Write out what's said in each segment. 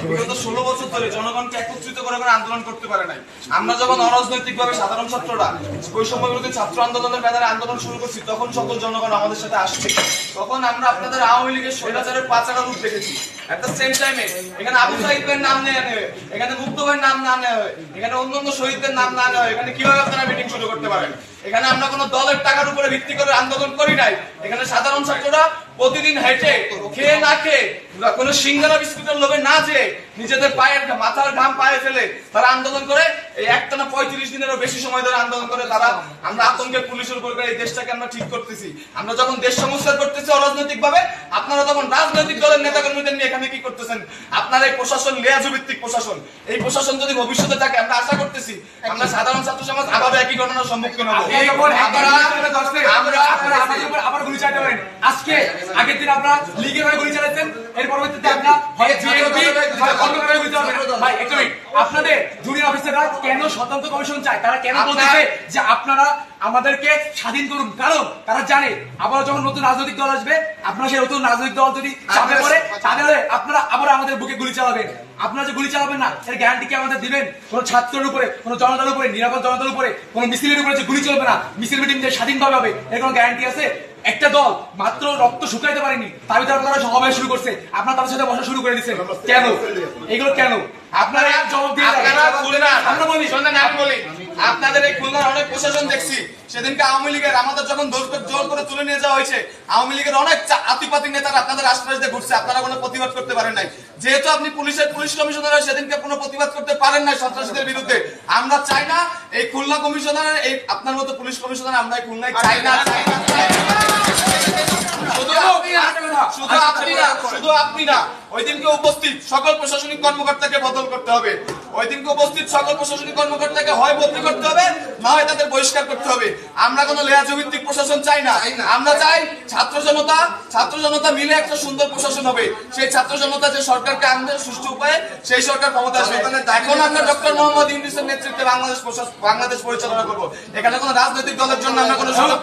বিগত 16 বছর ধরে জনগণকে একত্রিত করে আন্দোলন করতে পারে নাই। আমরা যখন অরাজনৈতিক ভাবে সাধারণ ছাত্ররা বৈষম্য বিরোধী ছাত্র আন্দোলনের ব্যানারে আন্দোলন শুরু করছি, তখন সকল জনগণ আমাদের সাথে আসছে। তখন আমরা আপনাদের আওয়ামী লীগের স্বৈরাচারের পাচারা রূপ দেখেছি। এট দ্য সেম টাইমে এখানে আবু সাইদের নাম নেওয়া হয়, এখানে মুক্ত ভাইয়ের নাম না নেওয়া হয়, এখানে অন্যান্য শহীদদের নাম না নেওয়া হয়। এখানে কিভাবে আপনারা মিটিং শুরু করতে পারেন? এখানে আমরা কোনো দলের টাকার উপরে ভিত্তি করে আন্দোলন করি নাই। এখানে সাধারণ ছাত্ররা প্রতিদিন হেঁটে খেয়ে না খেয়ে কোনো সিঙ্গারা বিস্কুটের লোভে না যে নিজেদের পায়ের মাথার ঘাম পায়ে ফেলে তারা আন্দোলন করে। এই একটানা 35 দিনেরও বেশি সময় ধরে আন্দোলন করে তারা। আমরা আতঙ্কের পুলিশের উপর এই দেশটাকে আমরা ঠিক করতেছি। আমরা যখন দেশ সংস্কার করতেছি অরাজনৈতিক ভাবে, আপনারা তখন রাজনৈতিক দলের নেতা কর্মীদের নিয়ে এখানে কি করতেছেন? আপনার এই প্রশাসন লেয়াজু ভিত্তিক প্রশাসন। এই প্রশাসন যদি ভবিষ্যতে থাকে, আমরা আশা করতেছি আমরা সাধারণ ছাত্র সমাজ আবার একই ঘটনার সম্মুখীন হবো। আবার গুলি চালাতে পারেন। আজকে আগের দিন আপনারা লীগের হয়ে গুলি চালাচ্ছেন, এর পরবর্তীতে আপনারা আপনাদের জুনিয়র অফিসাররা কেন স্বতন্ত্র কমিশন চায়? তারা কেন বলতেছে যে আপনারা আমাদেরকে স্বাধীন করুন? কারণ তারা জানে আবার যখন নতুন রাজনৈতিক দল আসবে, আপনারা সেই নতুন রাজনৈতিক দল যদি চাপে পড়ে, তাহলে আপনারা আবার আমাদের বুকে গুলি চালাবেন। আপনারা যে গুলি চালাবেন না, এর গ্যারান্টি কি আমাদের দিবেন? কোন ছাত্রের উপরে, কোন জনতার উপরে, নিরাপদ জনতার উপরে, কোন মিছিলের উপরে যে গুলি চলবে না, মিছিল মিটিং যে স্বাধীনভাবে হবে, এর কোন গ্যারান্টি আছে? একটা দল মাত্র রক্ত শুকাইতে পারেনি, তার ভিতরে আপনারা সমাবেশ শুরু করছে, আপনারা তাদের সাথে বসা শুরু করে দিচ্ছেন। কেন এগুলো কেন? আপনারা জবাব দিয়ে আমরা বলি, শোনেন আমি বলি, আপনাদের এই খুলনার অনেক প্রশাসন দেখছি। সেদিনকে আওয়ামী লীগের আমাদের যখন জোর করে তুলে নিয়ে যাওয়া হয়েছে, আওয়ামী লীগের অনেক আতিপাতি নেতারা আপনাদের আশপাশ দিয়ে ঘুরছে, আপনারা কোনো প্রতিবাদ করতে পারেন নাই। যেহেতু আপনি পুলিশ কমিশনার সেদিনকে কোনো প্রতিবাদ করতে পারেন নাই সন্ত্রাসীদের বিরুদ্ধে। আমরা চাই না এই খুলনা কমিশনার, এই আপনার মতো পুলিশ কমিশনার আমরা এই খুলনায় চাই না। শুধু আপনি না, ওই দিনকে উপস্থিত সকল প্রশাসনিক কর্মকর্তাকে বদল করতে হবে। ওই দিনকে উপস্থিত সকল প্রশাসনিক কর্মকর্তাকে হয় বদলি করতে হবে, না হয় তাদের বহিষ্কার করতে হবে। আমরা কোনো লেয়াজু ভিত্তিক প্রশাসন চাই না। আমরা চাই ছাত্র জনতা মিলে একটা সুন্দর প্রশাসন হবে। সেই ছাত্র জনতা যে সরকারকে আনবে সুষ্ঠু উপায়ে, সেই সরকার ক্ষমতা আসবে। এখন আমরা ডক্টর মোহাম্মদ ইউনূসের নেতৃত্বে বাংলাদেশ পরিচালনা করব। এখানে কোনো রাজনৈতিক দলের জন্য আমরা কোনো সুযোগ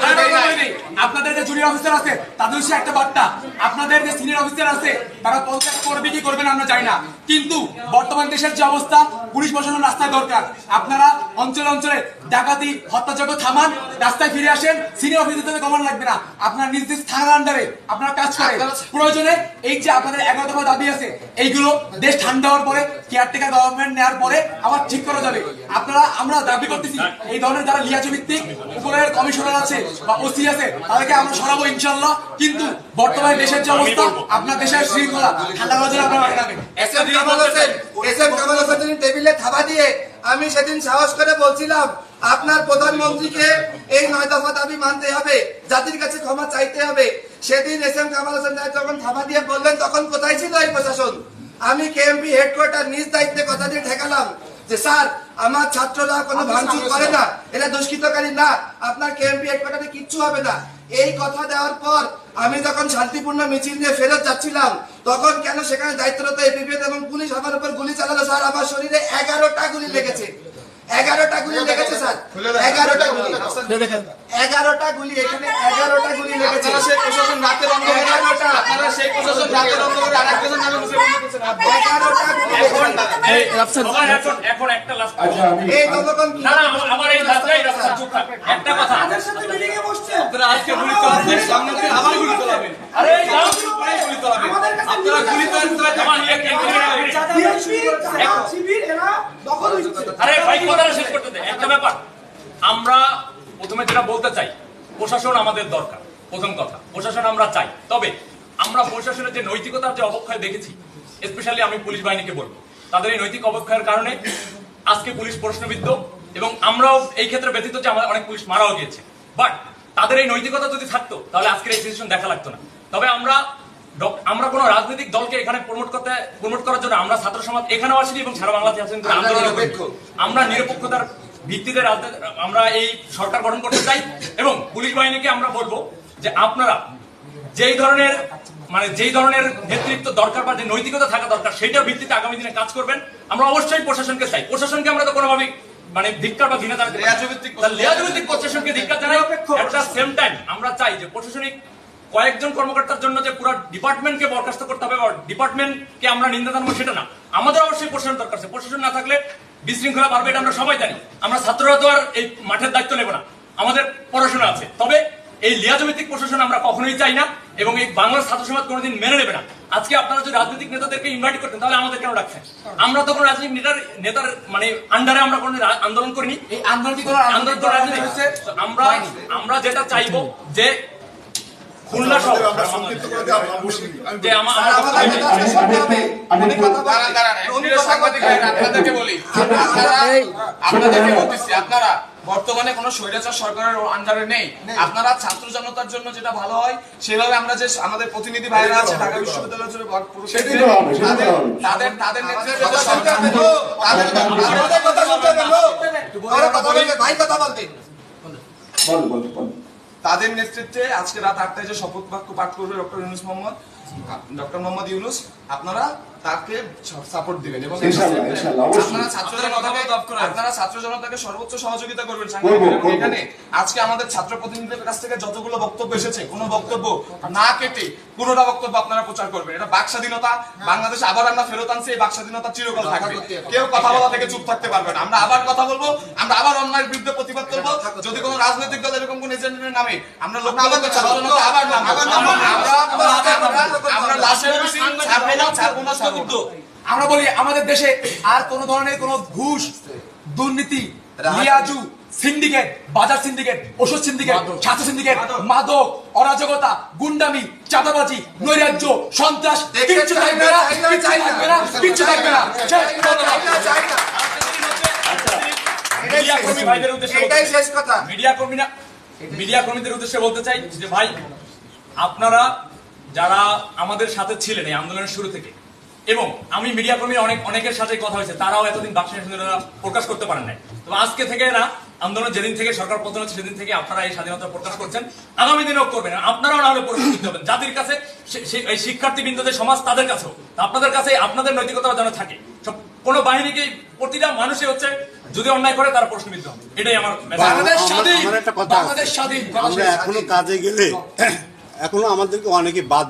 নাই। আপনাদের যে জুনিয়র অফিসার আছে তাদের হচ্ছে একটা বার্তা, আপনাদের যে সিনিয়র অফিসার আছে তারা পদত্যাগ করবে কি করবে না আমরা জানি না, কিন্তু বর্তমান দেশের যে অবস্থা, পুলিশ প্রশাসন রাস্তায় দরকার। আপনারা অঞ্চলে অঞ্চলে ডাকাতি হত্যাযজ্ঞ থামান, রাস্তায় ফিরে আসেন। সিনিয়র অফিসার থেকে কমান লাগবে না, আপনারা নিজ নিজ থানার আন্ডারে আপনারা কাজ করেন। প্রয়োজনে এই যে আপনাদের 11 দফা দাবি আছে, এইগুলো দেশ ঠান্ডা হওয়ার পরে, কেয়ারটেকার গভর্নমেন্ট নেওয়ার পরে আবার ঠিক করা যাবে। আমরা দাবি করতেছি এই ধরনের যারা লিয়াজু ভিত্তিক উপরের কমিশনার আছে বা ওসি আছে, তাদেরকে আমরা সরাবো ইনশাল্লাহ। কিন্তু বর্তমানে দেশের যে অবস্থা, আপনার দেশের শৃঙ্খলা ঠান্ডা করার জন্য আপনারা আগাবেন। টেবিলে থাবা দিয়ে আমি সেদিন সাহস করে বলছিলাম আপনার প্রধানমন্ত্রীকে এই 9 দফা দাবি মানতে হবে, জাতির কাছে ক্ষমা চাইতে হবে। সেদিন এসএম কামাল হোসেন যখন থাবা দিয়ে বললেন, তখন কোথায় ছিল এই প্রশাসন? আমি কেএমপি হেডকোয়ার্টার নিজ দায়িত্বে কথা দিয়ে ঠেকালাম যে স্যার আমার ছাত্ররা কোনো ভাঙচুর করে না, এরা দুষ্কৃতকারী না, আপনার কেএমপি হেডকোয়ার্টারে কিচ্ছু হবে না। এই কথা দেওয়ার পর আমি যখন শান্তিপূর্ণ মিছিল নিয়ে ফেরত যাচ্ছিলাম, তখন কেন সেখানে দায়িত্বরত এপিপি এবং পুলিশ আমার উপর গুলি চালালো? স্যার আমার শরীরে 11টা গুলি লেগেছে, 11টা গুলি লেগেছে স্যার, 11টা গুলি, 11টা গুলি, এখানে 11টা গুলি লেগেছে। সেই প্রশাসন রাতের অন্ধকারে, আপনারা সেই প্রশাসন রাতের অন্ধকারে আরেকজন নামে মুছে বলতেছেন 11টা গুলি এখন একটা লাস্ট এই ততক্ষণ না না আমার এই লাস্টটাই চুপ থাক। একটা কথা, আমাদের সাথে মিটিং এ বসছে, আপনারা আজকে গুলি চালাবেন, সামনে থেকে আবার গুলি চালাবেন। আরে যাও গুলি চালাবেন, আপনারা গুলি আরে ভাই কথাটা শেষ করতে দে। একটা ব্যাপার আমরা প্রথমে যেটা বলতে চাই, প্রশাসন আমাদের দরকার। প্রথম কথা, প্রশাসন আমরা চাই, তবে আমরা প্রশাসনের যে নৈতিকতার যে অবক্ষয় দেখেছি, স্পেশালি আমি পুলিশ বাহিনীকে বলবো, তাদের এই নৈতিক অবক্ষয়ের কারণে আজকে পুলিশ প্রশ্নবিদ্ধ, এবং আমরাও এই ক্ষেত্রে ব্যতীত যে আমাদের অনেক পুলিশ মারাও গিয়েছে। বাট তাদের এই নৈতিকতা যদি থাকতো, তাহলে আজকের এই সিচুয়েশন দেখা লাগতো না। তবে আমরা কোনো রাজনৈতিক দলকে এখানে প্রমোট করার জন্য আমরা ছাত্র সমাজ এখানেও আসিনি এবং সারা বাংলাদেশে আছেন আন্দোলন। আমরা নিরপেক্ষতার ভিত্তিতে আমরা এই সরকার গঠন করতে চাই, এবং পুলিশ বাহিনীকে আমরা বলবো যে আপনারা যেই ধরনের নেতৃত্ব দরকার বা যে নৈতিকতা থাকা দরকার, সেইটার ভিত্তিতে আগামী দিনে কাজ করবেন। আমরা অবশ্যই প্রশাসনকে চাই, প্রশাসনকে আমরা তো কোনোভাবেই ধিক্কার বা ঘৃণা জানাতে, লেয়াজুভিত্তিক প্রশাসনকে ধিক্কার জানাই। এট দ্য সেম টাইম আমরা চাই যে প্রশাসনিক কয়েকজন কর্মকর্তার জন্য যে পুরো ডিপার্টমেন্টকে বরখাস্ত করতে হবে বা ডিপার্টমেন্টকে আমরা নিন্দা জানাবো সেটা না। আমাদের অবশ্যই প্রশাসন দরকার আছে। প্রশাসন না থাকলে বিশৃঙ্খলা বাড়বে, এটা আমরা সবাই জানি। আমরা ছাত্ররা তো আর এই মাঠের দায়িত্ব নেব না, আমাদের পড়াশোনা আছে। তবে এই লিয়াজভিত্তিক প্রশাসন আমরা কখনোই চাই না এবং এই বাংলার ছাত্র সমাজ কোনোদিন মেনে নেবে না। আজকে আপনারা যদি রাজনৈতিক নেতাদেরকে ইনভাইট করতেন তাহলে আমাদের কেন রাখছেন? আমরা তো কোনো রাজনৈতিক নেতার মানে আন্ডারে আমরা কোনো আন্দোলন করিনি। এই আন্দোলন কি কোনো আন্দোলন তো রাজনীতি হচ্ছে। আমরা যেটা চাইবো যে খুলনা সহ যে আপনাদেরকে বলি, আপনাদেরকে বলতেছি, আপনারা বর্তমানে কোন স্বৈরাচার সরকারের আন্ডারে নেই। আপনারা ছাত্র জনতার জন্য যেটা ভালো হয় সেভাবে আমরা যে আমাদের প্রতিনিধি ভাইরা আছে ঢাকা বিশ্ববিদ্যালয়ের তাদের নেতৃত্বে ভাই কথা বলতে তাদের নেতৃত্বে আজকে রাত 8টায় যে শপথ বাক্য পাঠ করবে ডক্টর মোহাম্মদ ইউনূস, আপনারা তাকে সাপোর্ট দিবেন এবং আপনারা ছাত্র জনতাকে সর্বোচ্চ সহযোগিতা করবেন। এখানে আজকে আমাদের ছাত্র প্রতিনিধিদের কাছ থেকে যতগুলো বক্তব্য এসেছে, কোনো বক্তব্য না কেটে পুরোটা বক্তব্য আপনারা প্রচার করবেন। এটা বাক স্বাধীনতা, বাংলাদেশে আবার আমরা ফেরত আনছি, এই বাক স্বাধীনতা চিরকাল থাকবে। কেউ কথা বলা থেকে চুপ থাকতে পারবে না। আমরা আবার কথা বলবো, আমরা আবার অন্যায়ের বিরুদ্ধে প্রতিবাদ করবো। যদি কোনো রাজনৈতিক দল এরকম কোন এজেন্ডার নামে আমরা ছাত্র জনতা আবার আমরা লাশের ছাড়বো না। আমরা বলি আমাদের দেশে আর কোন ধরনের কোন ঘুষ, দুর্নীতি, লিয়াজু, সিন্ডিকেট, বাজার সিন্ডিকেট, ওষুধ সিন্ডিকেট, ছাত্র সিন্ডিকেট, মাদক, অরাজকতা, গুন্ডামি, চাঁদাবাজি, নৈরাজ্য, সন্ত্রাস কিচ্ছু থাকবে না, কিচ্ছু থাকবে না। মিডিয়া কর্মী ভাইদের উদ্দেশ্যে এটাই শেষ কথা। মিডিয়া কর্মীদের উদ্দেশ্যে বলতে চাই যে ভাই, আপনারা যারা আমাদের সাথে ছিলেন এই আন্দোলনের শুরু থেকে, এবং আমি মিডিয়া কর্মী অনেকের সাথে কথা হয়েছে, তারাও এতদিন বাক স্বাধীনতা প্রকাশ করতে পারেন নাই। তবে আজকে থেকে না, আন্দোলন যেদিন থেকে সরকার পতন হচ্ছে সেদিন থেকে আপনারা এই স্বাধীনতা প্রকাশ করছেন, আগামী দিনেও করবেন। আপনারাও না হলে পরিস্থিতি হবেন জাতির কাছে, এই শিক্ষার্থী বৃন্দদের সমাজ তাদের কাছেও, আপনাদের কাছে আপনাদের নৈতিকতা যেন থাকে। সব কোন বাহিনীকে প্রতিটা মানুষই হচ্ছে যদি অন্যায় করে তারা প্রশ্নবিদ্ধ হবে। এটাই আমার বাংলাদেশ স্বাধীন, আমার একটা কথা আছে। বাংলাদেশ স্বাধীন। আমরা এখনো কাজে গেলে এখনো আমাদেরকে অনেকে বাদ